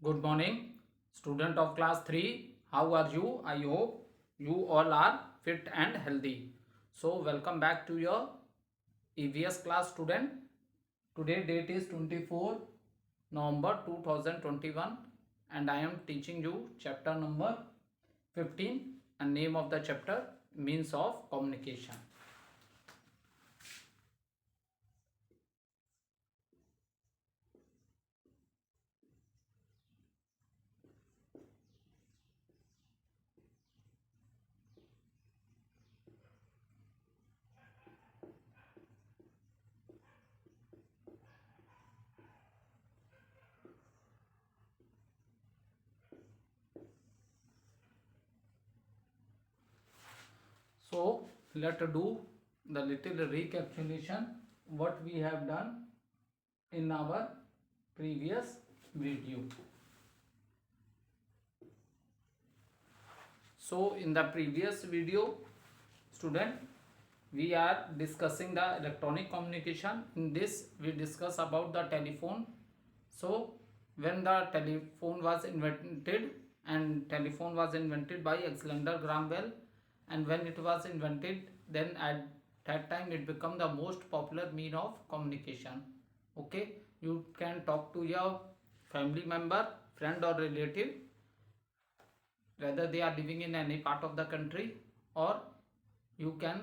Good morning, student of class 3. How are you? I hope you all are fit and healthy. So, welcome back to your EVS class student. Today date is 24 November 2021 and I am teaching you chapter number 15 and name of the chapter means of communication. So, let's do the little recapitulation what we have done in our previous video. So in the previous video, student, we are discussing the electronic communication. In this we discuss about the telephone. So when the telephone was invented, and telephone was invented by Alexander Graham Bell, and when it was invented, then at that time it became the most popular mean of communication. Okay, you can talk to your family member, friend or relative, whether they are living in any part of the country, or you can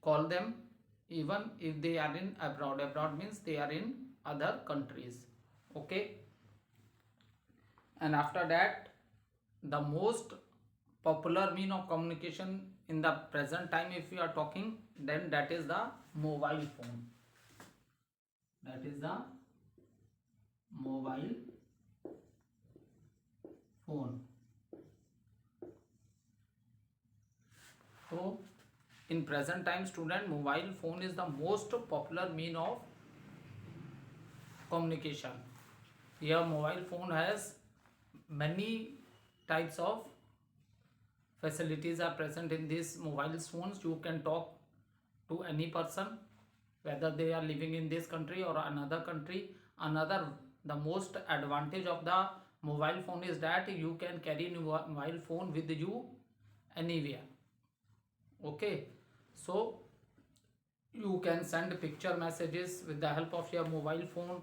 call them even if they are in abroad means they are in other countries. Okay, and after that, the most popular mean of communication in the present time, if we are talking, then that is the mobile phone. That is the mobile phone. So in present time, student, mobile phone is the most popular mean of communication. Here mobile phone has many types of facilities are present in these mobile phones. You can talk to any person, whether they are living in this country or another country. Another, the most advantage of the mobile phone is that you can carry mobile phone with you anywhere. Okay, so you can send picture messages with the help of your mobile phone.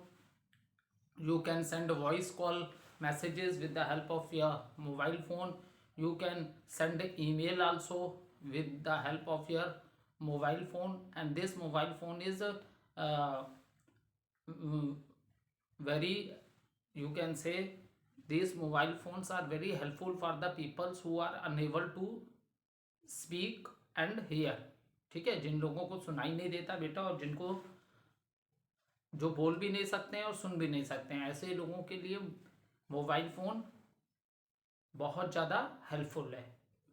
You can send voice call messages with the help of your mobile phone. You can send email also with the help of your mobile phone. And this mobile phone is uh, mm, very, you can say, these mobile phones are very helpful for the people who are unable to speak and hear. ठीक है, जिन लोगों को सुनाई नहीं देता बेटा, और जिनको जो बोल भी नहीं सकते हैं और सुन भी नहीं सकते हैं, ऐसे लोगों के लिए मोबाइल फ़ोन बहुत ज़्यादा हेल्पफुल है.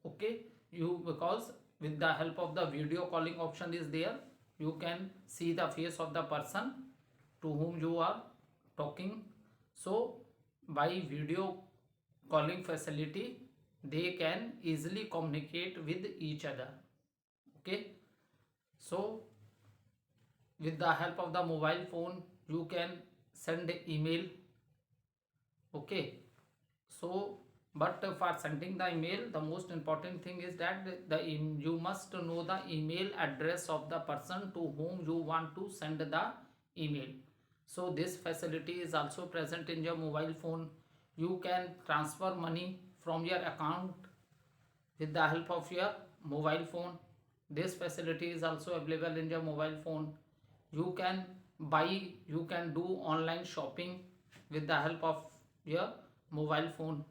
Okay, you because with the help of the video calling option is there, you can see the face of the person to whom you are talking. So by video calling facility, they can easily communicate with each other. Okay, so with the help of the mobile phone you can send email. Okay, so but for sending the email, the most important thing is that you must know the email address of the person to whom you want to send the email. So this facility is also present in your mobile phone. You can transfer money from your account with the help of your mobile phone. This facility is also available in your mobile phone. You can buy, you can do online shopping with the help of your mobile phone.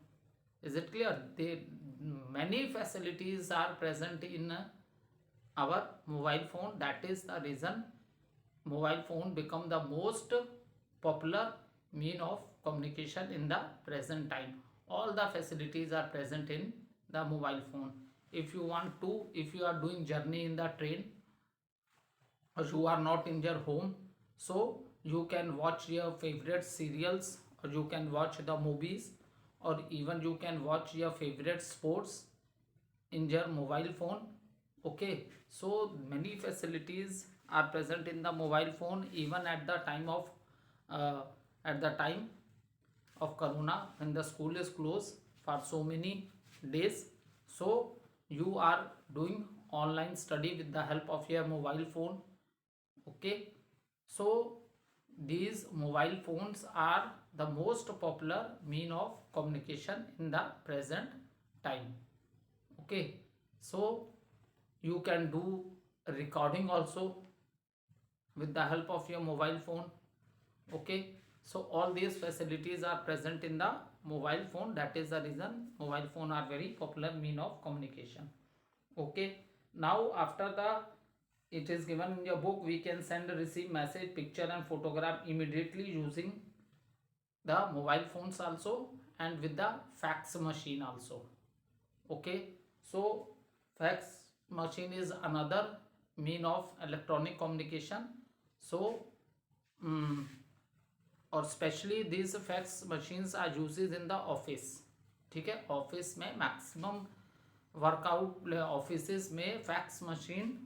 Is it clear? Many facilities are present in our mobile phone. That is the reason mobile phone become the most popular mean of communication in the present time. All the facilities are present in the mobile phone. If you want to, if you are doing journey in the train, or you are not in your home, so you can watch your favorite serials, or you can watch the movies, or even you can watch your favorite sports in your mobile phone. Okay, so many facilities are present in the mobile phone even at the time of uh, at the time of corona, when the school is closed for so many days, so you are doing online study with the help of your mobile phone. Okay, so these mobile phones are the most popular mean of communication in the present time. Okay, so you can do recording also with the help of your mobile phone. Okay, so all these facilities are present in the mobile phone. That is the reason mobile phone are very popular mean of communication. Okay, now after the it is given in your book, we can send, receive message, picture and photograph immediately using the mobile phones also, and with the fax machine also. Okay, so fax machine is another mean of electronic communication. So और specially this fax machines are uses in the office. ठीक है, office में maximum workout office में fax machine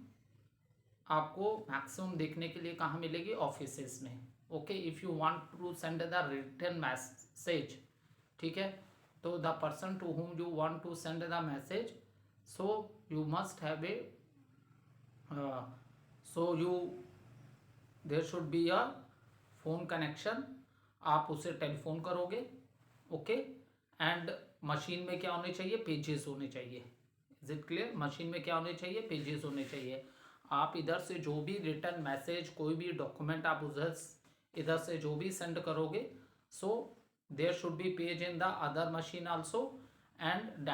आपको maximum देखने के लिए कहाँ मिलेगी? ऑफिस में. Okay, if you want to send the written message, ठीक है, तो the person to whom you want to send the message, so you must have a so you there should be a phone connection. आप उसे telephone करोगे. Okay, and machine में क्या होने चाहिए? पेजेस होने चाहिए. Is it clear? मशीन में क्या होने चाहिए? पेजेस होने चाहिए. आप इधर से जो भी रिटर्न मैसेज, कोई भी डॉक्यूमेंट आप उधर इधर से जो भी सेंड करोगे, so there should be page in the other machine also, and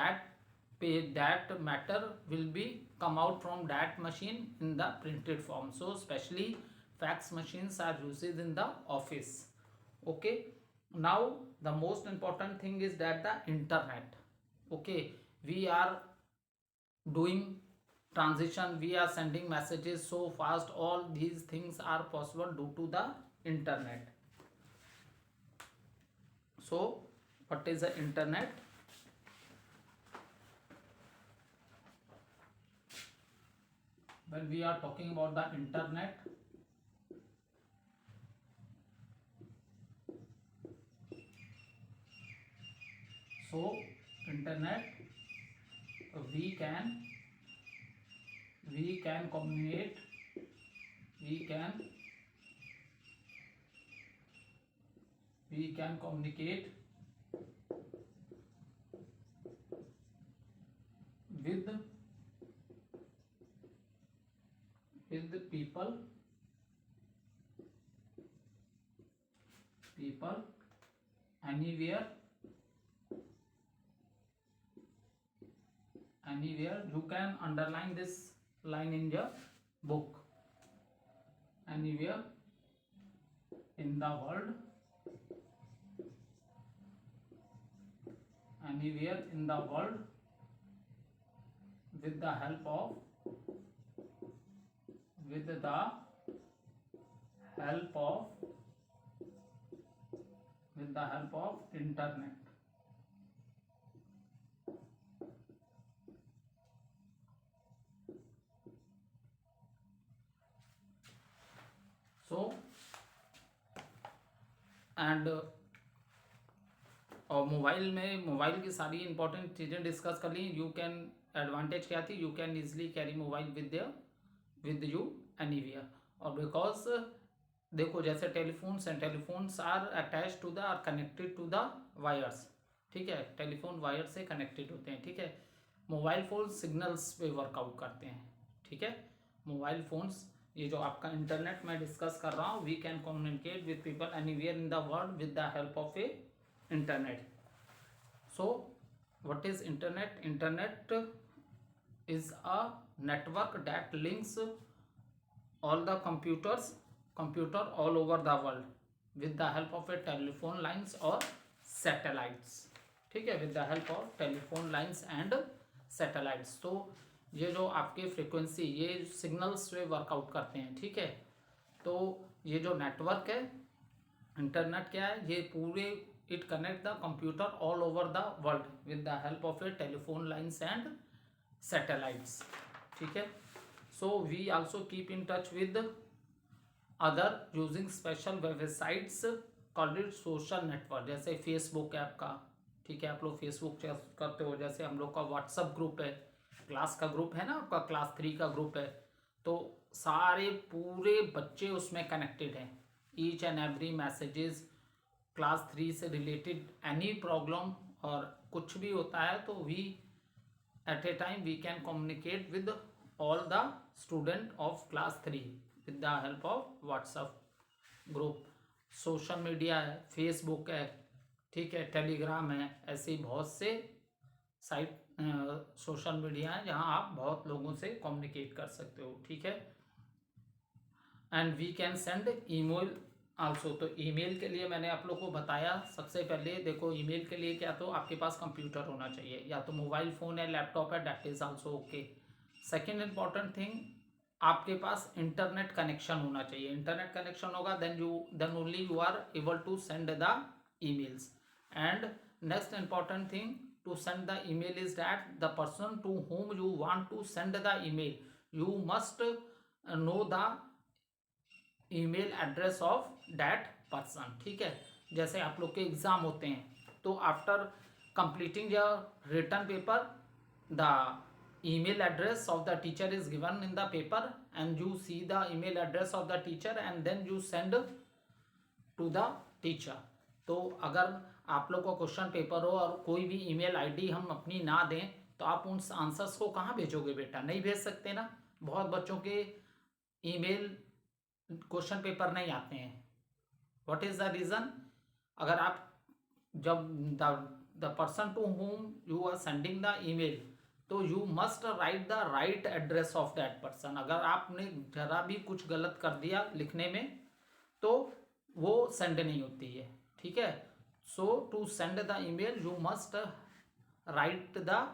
that matter will be come out from that machine in the printed form. So especially fax machines are used in the office. Okay, now the most important thing is that the internet. Okay, we are doing transition, we are sending messages so fast. All these things are possible due to the internet. So what is the internet? When we are talking about the internet, so internet, we can communicate, we can communicate with the people anywhere. You can underline this line in your book. Anywhere in the world, anywhere in the world, with the help of internet. So and और mobile की सारी important चीज़ें discuss कर ली. You can advantage क्या थी? You can easily carry mobile with you anywhere. और because देखो, जैसे telephones are attach to the are connected to the wires. ठीक है, टेलीफोन वायर से कनेक्टेड होते हैं. ठीक है, मोबाइल फोन सिग्नल्स पे वर्कआउट करते हैं. ठीक है, मोबाइल फोन्स, ये जो आपका इंटरनेट मैं डिस्कस कर रहा हूँ, we can communicate with people anywhere in the world with the help of a internet. So what is internet? Internet is a network that links all the computer all over the world with the help of a telephone lines or satellites. ठीक है, with the help of telephone lines and satellites. तो ये जो आपके frequency, ये signals पे workout करते हैं. ठीक है, तो ये जो नेटवर्क है, इंटरनेट क्या है? ये पूरे it connect the computer all over the world with the help of a telephone lines and satellites. ठीक है, so we also keep in touch with other using special websites called it social network, जैसे Facebook है आपका, ठीक है, आप लोग Facebook करते हो, जैसे हम लोग का व्हाट्सअप ग्रुप है, क्लास का ग्रुप है ना आपका, क्लास 3 का ग्रुप है, तो सारे पूरे बच्चे उसमें कनेक्टेड हैं, each and every messages class 3 से रिलेटेड, एनी प्रॉब्लम और कुछ भी होता है तो we at a time we can communicate with all the student of class 3 with the help of WhatsApp group। Social media है, फेसबुक है, ठीक है, टेलीग्राम है, ऐसे बहुत से साइट सोशल मीडिया है जहां आप बहुत लोगों से कम्युनिकेट कर सकते हो, ठीक है। And we can send email also. तो ईमेल के लिए मैंने आप लोग को बताया, सबसे पहले देखो ईमेल के लिए क्या, तो आपके पास कंप्यूटर होना चाहिए, या तो मोबाइल फ़ोन है, लैपटॉप है, that is also okay. Second important thing, आपके पास इंटरनेट कनेक्शन होना चाहिए। इंटरनेट कनेक्शन होगा then only you are able to send the emails. And next important thing to send the email is that the person to whom you want to send the email, you must know the email address of that person, ठीक है। जैसे आप लोग के exam होते हैं तो after completing your return paper the email address of the teacher is given in the paper and you see the email address of the teacher and then you send to the teacher। तो अगर आप लोग का question paper हो और कोई भी email ID हम अपनी ना दें तो आप उन आंसर्स को कहाँ भेजोगे बेटा, नहीं भेज सकते ना। बहुत बच्चों के ईमेल क्वेश्चन पेपर नहीं आते हैं। व्हाट इज द रीज़न, अगर आप जब the person to whom you are sending the email, तो you must write the right address of that person. अगर आपने जरा भी कुछ गलत कर दिया लिखने में तो वो सेंड नहीं होती है, ठीक है। So to send the email you must write the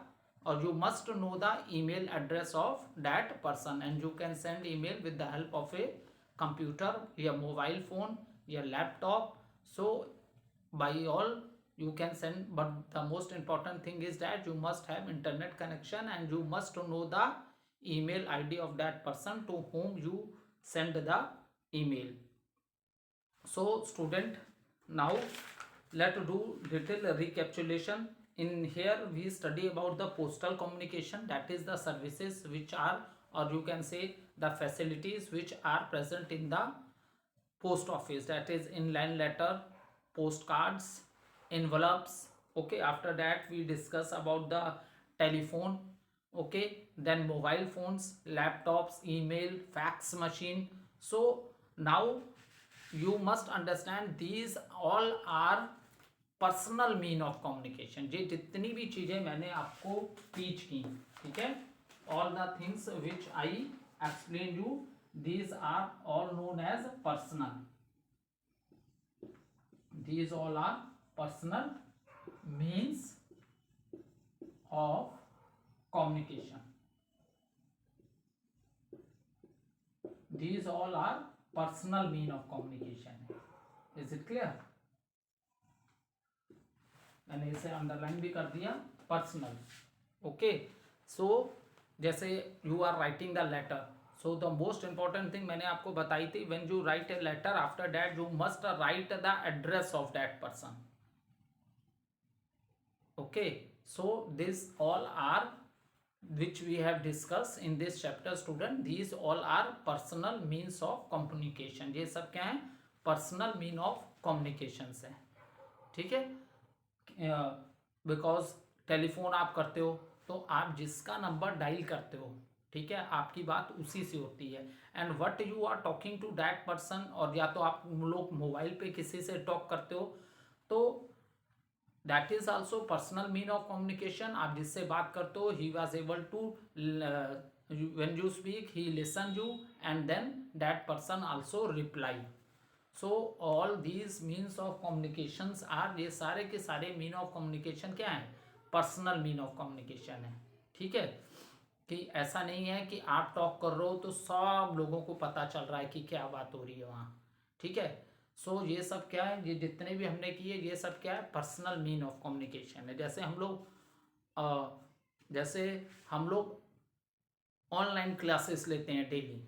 or you must know the email address of that person and you can send email with the help of a computer, your mobile phone, your laptop। So by all you can send, but the most important thing is that you must have internet connection and you must know the email id of that person to whom you send the email। So student, now let's do little recapitulation। In here we study about the postal communication, that is the services which are, or you can say the facilities which are present in the post office, that is inland letter, postcards, envelopes, okay। After that we discuss about the telephone, okay, then mobile phones, laptops, email, fax machine। So now you must understand these all are personal mean of communication. ये जितनी भी चीजें मैंने आपको teach की, ठीक है, all the things which I explain you, these are all known as personal, these all are personal means of communication, these all are personal mean of communication. Is it clear, मैंने इसे underline भी कर दिया, personal, okay. So जैसे you are writing the letter, so the most important thing मैंने आपको बताई थी, when you write a letter after that you must write the address of that person, okay. So this all are which we have discussed in this chapter student, these all are personal means of communication। ये सब क्या है, personal mean of communication है, ठीक है। Because telephone आप करते हो तो आप जिसका नंबर डायल करते हो, ठीक है, आपकी बात उसी से होती है। And what you are talking to that person, और या तो आप लोग मोबाइल पे किसी से टॉक करते हो तो that is also personal mean of communication. आप जिससे बात करते हो he was able to, when you speak he listen you and then that person also reply. So all these means of communications are, ये सारे के सारे मीन ऑफ कम्युनिकेशन क्या है, पर्सनल मीन ऑफ कम्युनिकेशन है, ठीक है। कि ऐसा नहीं है कि आप टॉक कर रहे हो तो सब लोगों को पता चल रहा है कि क्या बात हो रही है वहाँ, ठीक है। सो ये सब क्या है, ये जितने भी हमने किए ये सब क्या है, पर्सनल मीन ऑफ कम्युनिकेशन है। जैसे हम लोग ऑनलाइन क्लासेस लेते हैं डेली,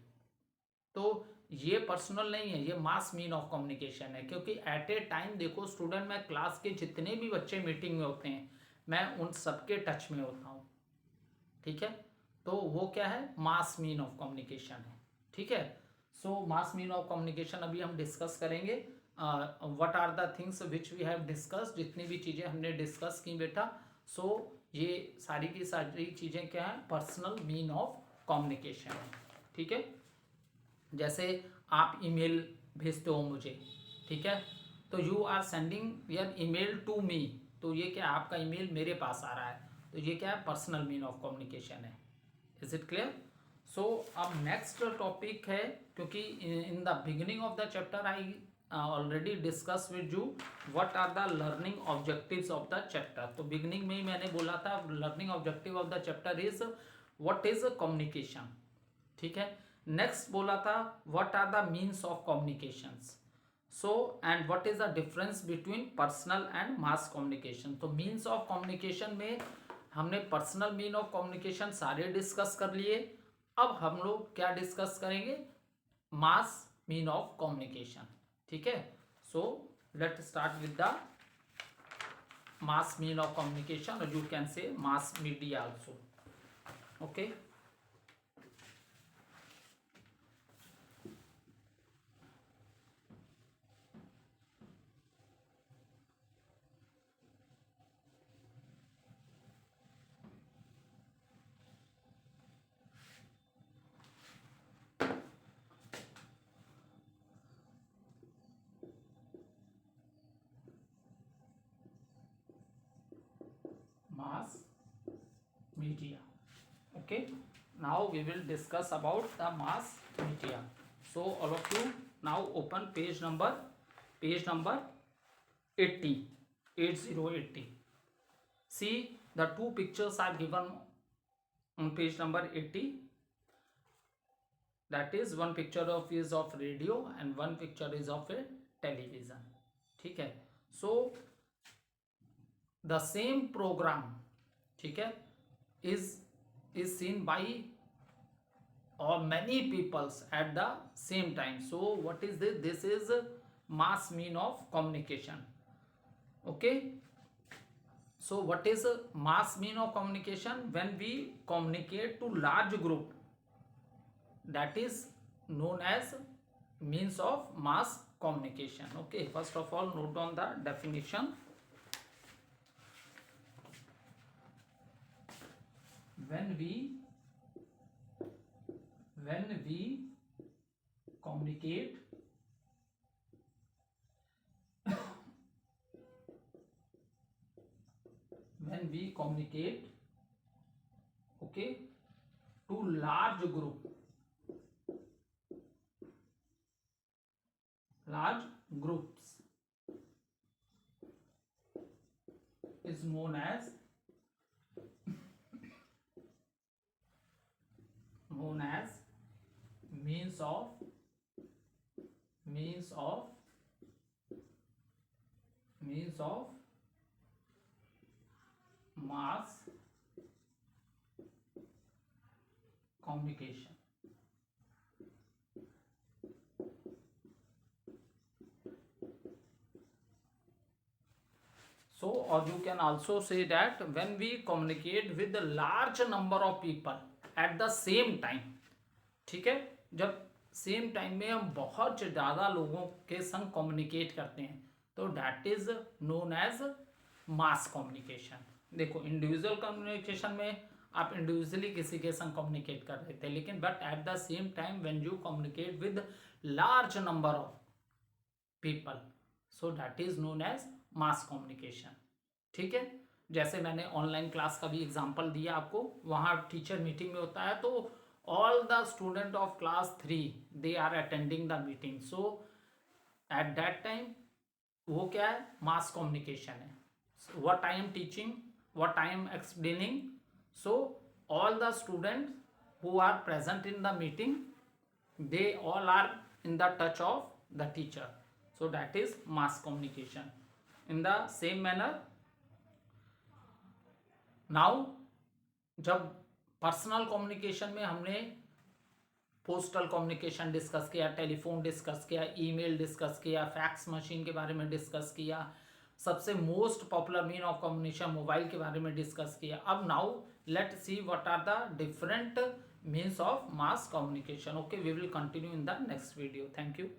तो ये पर्सनल नहीं है, ये मास मीन ऑफ कम्युनिकेशन है। क्योंकि एट ए टाइम देखो स्टूडेंट, मैं क्लास के जितने भी बच्चे मीटिंग में होते हैं मैं उन सबके टच में होता हूँ, ठीक है। तो वो क्या है, मास मीन ऑफ कम्युनिकेशन है, ठीक है। So mass mean of communication अभी हम डिस्कस करेंगे। What are the things which we have discuss, जितनी भी चीज़ें हमने डिस्कस की बेटा, सो ये सारी की सारी चीज़ें क्या है, पर्सनल मीन ऑफ कम्युनिकेशन है, ठीक है। जैसे आप ईमेल भेजते हो मुझे, ठीक है, तो you are sending your email to me, तो ये क्या, आपका ईमेल मेरे पास आ रहा है, तो ये क्या है, पर्सनल मीन ऑफ कम्युनिकेशन है। Is it clear? सो अब नेक्स्ट टॉपिक है, क्योंकि in the beginning of the chapter I already discuss with you what are the learning objectives of the chapter. तो बिगिनिंग में ही मैंने बोला था learning objective of the chapter is what is communication, ठीक है। नेक्स्ट बोला था what are the means of communications, so and what is the difference between personal and mass communication. तो मीन्स ऑफ कम्युनिकेशन में हमने पर्सनल मीन ऑफ कम्युनिकेशन सारे discuss कर लिए। अब हम लोग क्या डिस्कस करेंगे, मास मीन ऑफ कम्युनिकेशन, ठीक है। So let start with the mass mean of communication, और you can say mass media also, okay. Mass media, okay. Now we will discuss about the mass media. So all of you now open page number 80, 8080. See, the two pictures are given on page number 80. That is, one picture of is of radio and one picture is of a television, ठीक है। So the same program, ठीक है, is seen by or many peoples at the same time. So what is this? This is mass mean of communication, okay. So what is mass mean of communication? When we communicate to large group, that is known as means of mass communication, okay. First of all, note down the definition. When we communicate when we communicate, okay, to large groups is known as means of mass communication. So, or you can also say that when we communicate with a large number of people at the same time, ठीक है, जब same time में हम बहुत ज़्यादा लोगों के संग कम्युनिकेट करते हैं तो that is known as mass communication. देखो, इंडिविजुअल कम्युनिकेशन में आप इंडिविजुअली किसी के संग कम्युनिकेट कर रहे थे, लेकिन but at the same time when you communicate with large number of people, so that is known as mass communication, ठीक है। जैसे मैंने ऑनलाइन क्लास का भी एग्जांपल दिया आपको, वहाँ टीचर मीटिंग में होता है तो all the student of class 3 they are attending the meeting, so at that time वो क्या है, mass communication है. So, what I am teaching, what I am explaining, so all the students who are present in the meeting they all are in the touch of the teacher, so that is mass communication. In the same manner, now जब personal communication में हमने postal communication discuss किया, telephone discuss किया, email discuss किया, fax machine के बारे में discuss किया, सबसे most popular mean of communication mobile के बारे में डिस्कस किया. अब now let see what are the different means of mass communication. Okay, we will continue in the next video. Thank you.